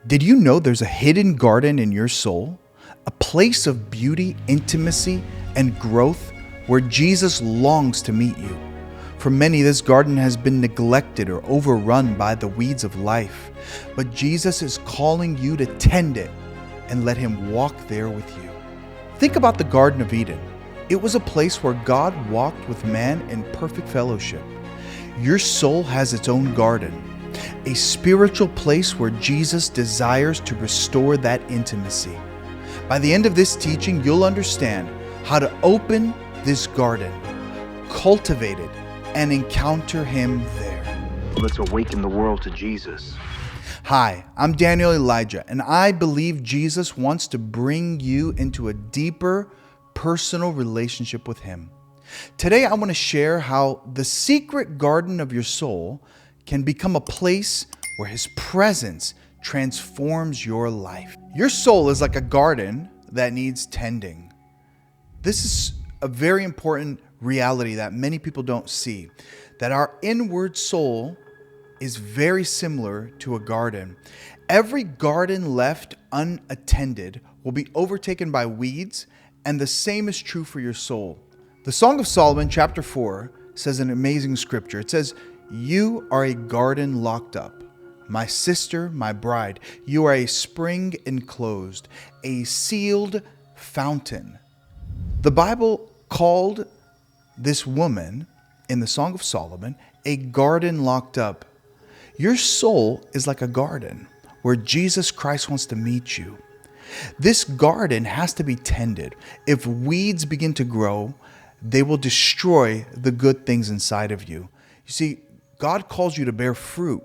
Did you know there's a hidden garden in your soul? A place of beauty, intimacy, and growth where Jesus longs to meet you. For many, this garden has been neglected or overrun by the weeds of life. But Jesus is calling you to tend it and let Him walk there with you. Think about the Garden of Eden. It was a place where God walked with man in perfect fellowship. Your soul has its own garden, a spiritual place where Jesus desires to restore that intimacy. By the end of this teaching, you'll understand how to open this garden, cultivate it, and encounter Him there. Let's awaken the world to Jesus. Hi, I'm Daniel Elijah, and I believe Jesus wants to bring you into a deeper, personal relationship with Him. Today, I want to share how the secret garden of your soul can become a place where His presence transforms your life. Your soul is like a garden that needs tending. This is a very important reality that many people don't see, that our inward soul is very similar to a garden. Every garden left unattended will be overtaken by weeds, and the same is true for your soul. The Song of Solomon, chapter 4, says an amazing scripture. It says, "You are a garden locked up. My sister, my bride, you are a spring enclosed, a sealed fountain." The Bible called this woman in the Song of Solomon a garden locked up. Your soul is like a garden where Jesus Christ wants to meet you. This garden has to be tended. If weeds begin to grow, they will destroy the good things inside of you. You see, God calls you to bear fruit.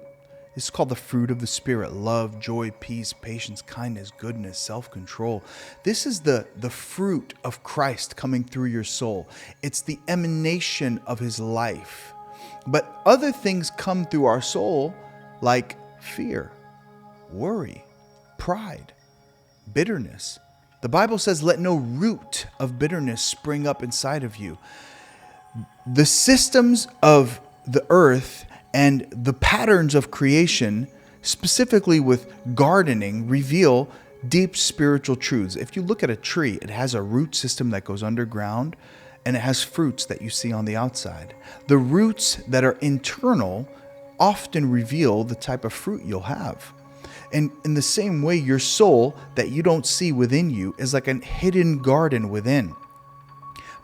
It's called the fruit of the Spirit: love, joy, peace, patience, kindness, goodness, self-control. This is the fruit of Christ coming through your soul. It's the emanation of His life. But other things come through our soul like fear, worry, pride, bitterness. The Bible says, "Let no root of bitterness spring up inside of you." The systems of the earth and the patterns of creation, specifically with gardening, reveal deep spiritual truths. If you look at a tree, it has a root system that goes underground, and it has fruits that you see on the outside. The roots that are internal often reveal the type of fruit you'll have. And in the same way, your soul that you don't see within you is like a hidden garden within.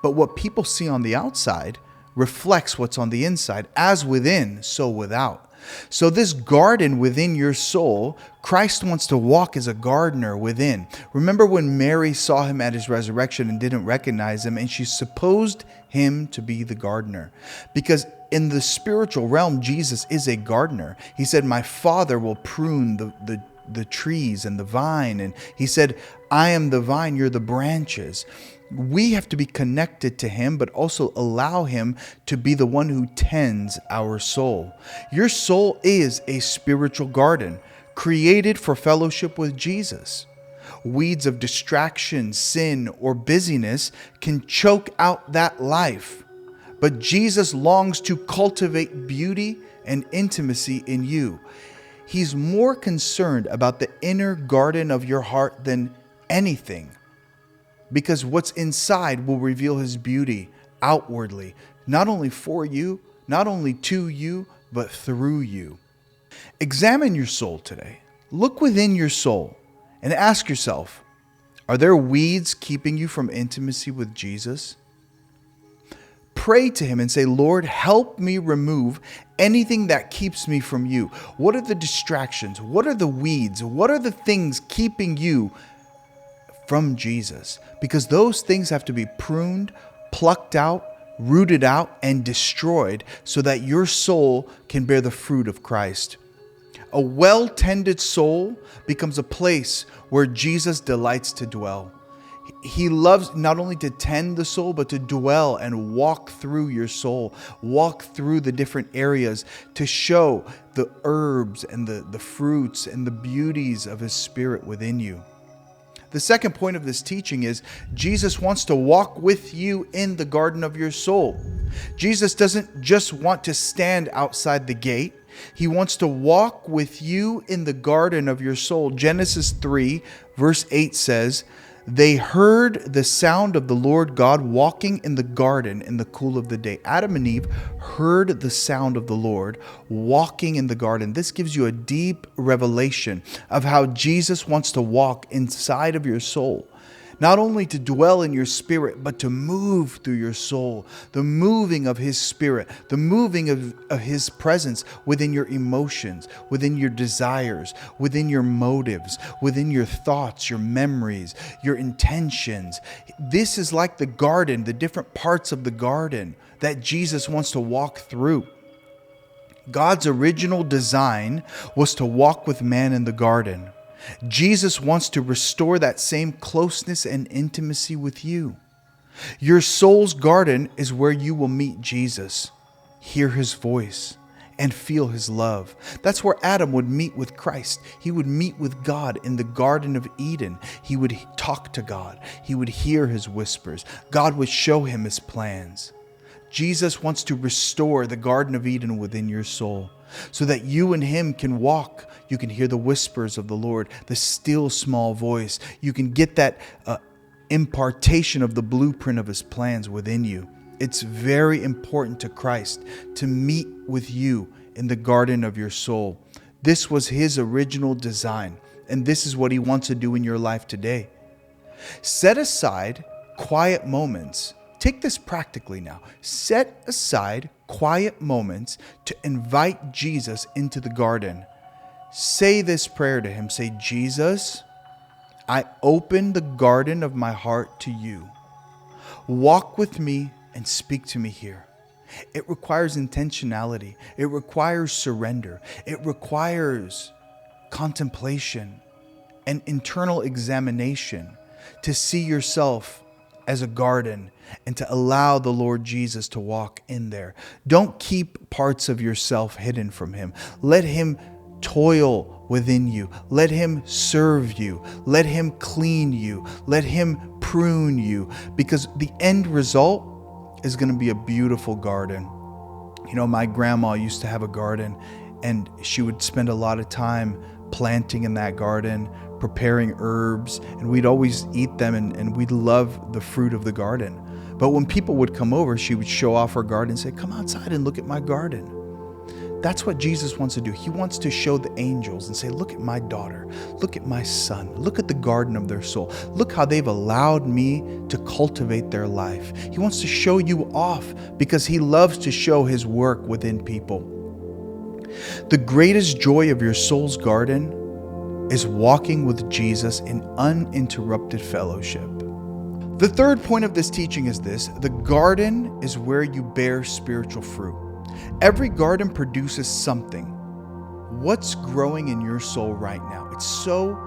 But what people see on the outside reflects what's on the inside. As within, so without. So this garden within your soul, Christ wants to walk as a gardener within. Remember when Mary saw Him at His resurrection and didn't recognize Him, and she supposed Him to be the gardener? Because in the spiritual realm, Jesus is a gardener. He said, "My Father will prune the trees and the vine." And He said, "I am the vine, you're the branches." We have to be connected to Him, but also allow Him to be the one who tends our soul. Your soul is a spiritual garden created for fellowship with Jesus. Weeds of distraction, sin, or busyness can choke out that life. But Jesus longs to cultivate beauty and intimacy in you. He's more concerned about the inner garden of your heart than anything, because what's inside will reveal His beauty outwardly, not only for you, not only to you, but through you. Examine your soul today. Look within your soul and ask yourself, are there weeds keeping you from intimacy with Jesus? Pray to Him and say, "Lord, help me remove anything that keeps me from you." What are the distractions? What are the weeds? What are the things keeping you from Jesus? Because those things have to be pruned, plucked out, rooted out, and destroyed so that your soul can bear the fruit of Christ. A well-tended soul becomes a place where Jesus delights to dwell. He loves not only to tend the soul, but to dwell and walk through your soul, walk through the different areas to show the herbs and the fruits and the beauties of His Spirit within you. The second point of this teaching is Jesus wants to walk with you in the garden of your soul. Jesus doesn't just want to stand outside the gate. He wants to walk with you in the garden of your soul. Genesis 3, verse 8 says, they heard the sound of the Lord God walking in the garden in the cool of the day. Adam and Eve heard the sound of the Lord walking in the garden. This gives you a deep revelation of how Jesus wants to walk inside of your soul. Not only to dwell in your spirit, but to move through your soul. The moving of His Spirit, the moving of His presence within your emotions, within your desires, within your motives, within your thoughts, your memories, your intentions. This is like the garden, the different parts of the garden that Jesus wants to walk through. God's original design was to walk with man in the garden. Jesus wants to restore that same closeness and intimacy with you. Your soul's garden is where you will meet Jesus, hear His voice, and feel His love. That's where Adam would meet with Christ. He would meet with God in the Garden of Eden. He would talk to God. He would hear His whispers. God would show him His plans. Jesus wants to restore the Garden of Eden within your soul so that you and Him can walk. You can hear the whispers of the Lord, the still small voice. You can get that impartation of the blueprint of His plans within you. It's very important to Christ to meet with you in the garden of your soul. This was His original design, and this is what He wants to do in your life today. Set aside quiet moments. Take this practically now. Set aside quiet moments to invite Jesus into the garden. Say this prayer to Him. Say, Jesus, I open the garden of my heart to you. Walk with me and speak to me here. It requires intentionality. It requires surrender. It requires contemplation and internal examination to see yourself as a garden and to allow the Lord Jesus to walk in there. Don't keep parts of yourself hidden from Him. Let Him toil within you. Let Him serve you. Let Him clean you. Let Him prune you, because the end result is going to be a beautiful garden. You know, my grandma used to have a garden, and she would spend a lot of time planting in that garden, preparing herbs, and we'd always eat them, and we'd love the fruit of the garden. But when people would come over, she would show off her garden and say, come outside and look at my garden. That's what Jesus wants to do. He wants to show the angels and say, look at my daughter, look at my son, look at the garden of their soul. Look how they've allowed me to cultivate their life. He wants to show you off because He loves to show His work within people. The greatest joy of your soul's garden is walking with Jesus in uninterrupted fellowship. The third point of this teaching is this: the garden is where you bear spiritual fruit. Every garden produces something. What's growing in your soul right now? It's so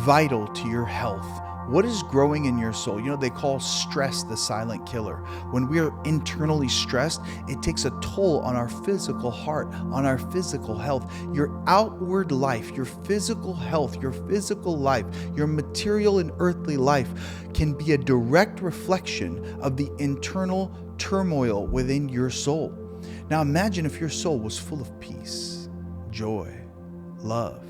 vital to your health. What is growing in your soul? You know, they call stress the silent killer. When we are internally stressed, it takes a toll on our physical heart, on our physical health. Your outward life, your physical health, your physical life, your material and earthly life can be a direct reflection of the internal turmoil within your soul. Now imagine if your soul was full of peace, joy, love.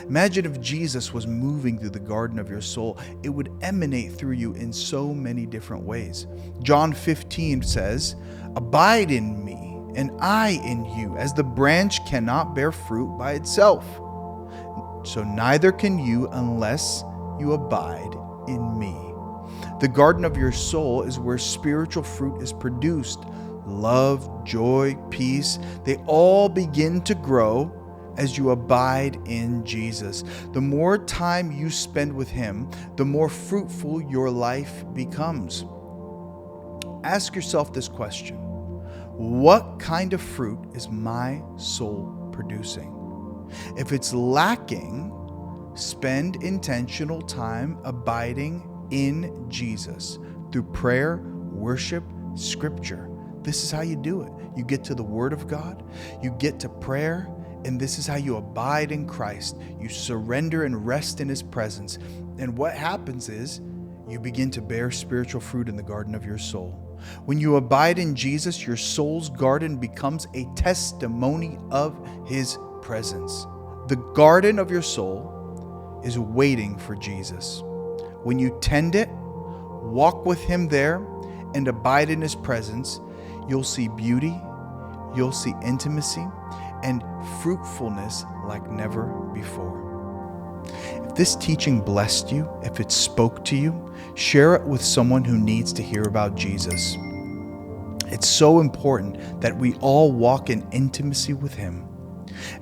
Imagine if Jesus was moving through the garden of your soul. It would emanate through you in so many different ways. John 15 says, abide in me and I in you, as the branch cannot bear fruit by itself. So neither can you unless you abide in me. The garden of your soul is where spiritual fruit is produced. Love, joy, peace, they all begin to grow as you abide in Jesus. The more time you spend with Him, the more fruitful your life becomes. Ask yourself this question: what kind of fruit is my soul producing? If it's lacking, spend intentional time abiding in Jesus through prayer, worship, scripture. This is how you do it. You get to the Word of God, you get to prayer, and this is how you abide in Christ. You surrender and rest in His presence. And what happens is you begin to bear spiritual fruit in the garden of your soul. When you abide in Jesus, your soul's garden becomes a testimony of His presence. The garden of your soul is waiting for Jesus. When you tend it, walk with Him there, and abide in His presence, you'll see beauty, you'll see intimacy, and fruitfulness like never before. If this teaching blessed you, if it spoke to you, share it with someone who needs to hear about Jesus. It's so important that we all walk in intimacy with Him.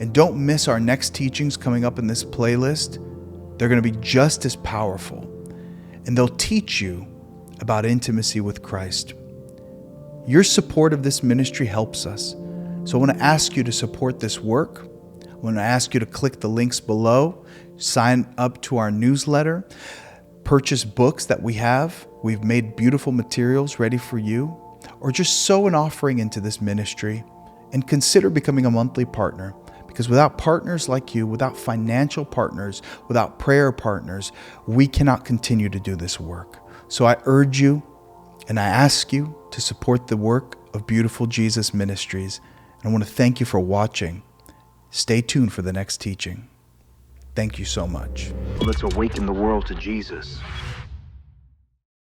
And don't miss our next teachings coming up in this playlist. They're going to be just as powerful, and they'll teach you about intimacy with Christ. Your support of this ministry helps us. So I want to ask you to support this work. I want to ask you to click the links below, sign up to our newsletter, purchase books that we have. We've made beautiful materials ready for you, or just sow an offering into this ministry and consider becoming a monthly partner. Because without partners like you, without financial partners, without prayer partners, we cannot continue to do this work. So I urge you and I ask you to support the work of Beautiful Jesus Ministries. And I want to thank you for watching. Stay tuned for the next teaching. Thank you so much. Let's awaken the world to Jesus.